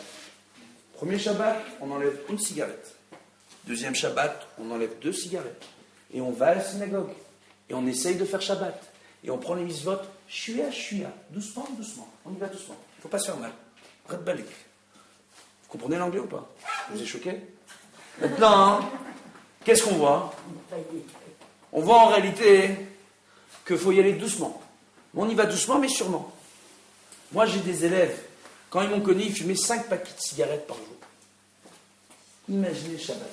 Premier Shabbat, on enlève une cigarette. Deuxième Shabbat, on enlève 2 cigarettes. Et on va à la synagogue. Et on essaye de faire Shabbat. Et on prend les mitzvot, chouïa, doucement, doucement. On y va doucement. Il ne faut pas se faire mal. Red balik. Vous comprenez l'anglais ou pas? Vous êtes choqués? Maintenant, qu'est-ce qu'on voit? On voit en réalité qu'il faut y aller doucement. On y va doucement, mais sûrement. Moi, j'ai des élèves, quand ils m'ont connu, ils fumaient 5 paquets de cigarettes par jour. Imaginez le Shabbat.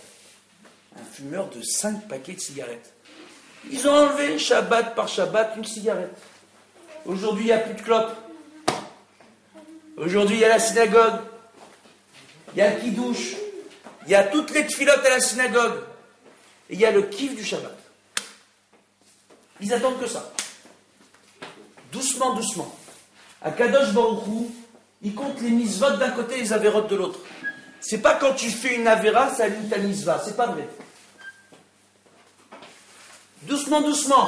Un fumeur de 5 paquets de cigarettes. Ils ont enlevé Shabbat par Shabbat une cigarette. Aujourd'hui, il n'y a plus de clopes. Aujourd'hui, il y a la synagogue. Il y a le kidouche. Il y a toutes les tfilotes à la synagogue. Et il y a le kiff du Shabbat. Ils attendent que ça. Doucement, doucement. À Kadosh Baruch Hu, il compte les mitzvot d'un côté et les avérotes de l'autre. C'est pas quand tu fais une avéra, ça aligne ta mitzvah. C'est pas vrai. Doucement, doucement.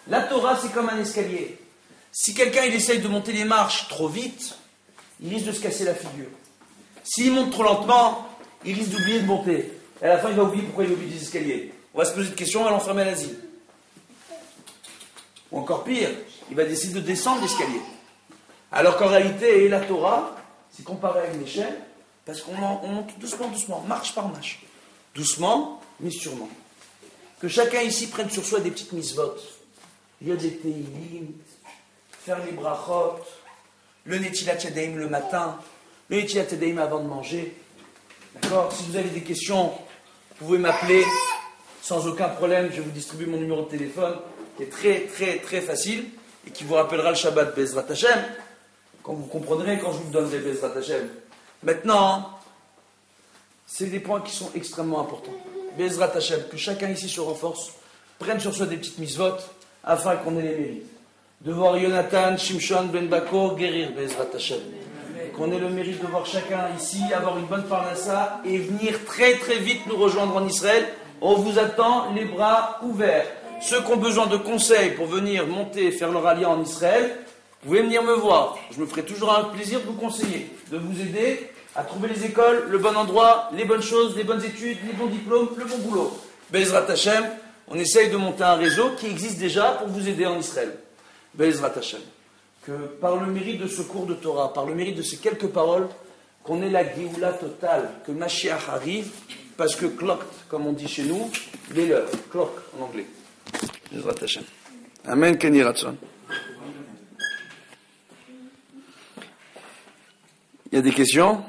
La Torah, c'est comme un escalier. Si quelqu'un il essaye de monter les marches trop vite, il risque de se casser la figure. S'il monte trop lentement, il risque d'oublier de monter. Et à la fin, il va oublier pourquoi il a oublié des escaliers. On va se poser une question, on va l'enfermer à l'asile. Ou encore pire, il va décider de descendre l'escalier. Alors qu'en réalité, la Torah, c'est comparé à une échelle, parce qu'on monte doucement, doucement, marche par marche. Doucement, mais sûrement. Que chacun ici prenne sur soi des petites mitzvot. Il y a des teilim, faire les brachot, le netilat yadayim le matin, le netilat yadayim avant de manger. D'accord? Si vous avez des questions, vous pouvez m'appeler sans aucun problème. Je vous distribue mon numéro de téléphone, qui est très, très, très facile, et qui vous rappellera le Shabbat Bezrat Hashem, quand vous comprendrez, quand je vous donnerai Bezrat Hashem. Maintenant, c'est des points qui sont extrêmement importants. Bezrat Hashem, que chacun ici se renforce, prenne sur soi des petites mitzvot, afin qu'on ait les mérites. De voir Jonathan, Shimshon, Ben Bako, guérir Bezrat Hashem. Qu'on ait le mérite de voir chacun ici, avoir une bonne parnassa, et venir très très vite nous rejoindre en Israël. On vous attend les bras ouverts. Ceux qui ont besoin de conseils pour venir monter et faire leur alliance en Israël, vous pouvez venir me voir. Je me ferai toujours un plaisir de vous conseiller, de vous aider à trouver les écoles, le bon endroit, les bonnes choses, les bonnes études, les bons diplômes, le bon boulot. Bezrat Hashem, on essaye de monter un réseau qui existe déjà pour vous aider en Israël. Bezrat Hashem. Que par le mérite de ce cours de Torah, par le mérite de ces quelques paroles, qu'on ait la Géoula totale, que Mashiach arrive, parce que clock, comme on dit chez nous, il est l'heure. Clock en anglais. Bezrat Hashem. Amen, Ken Yirah Ratzon. Il y a des questions?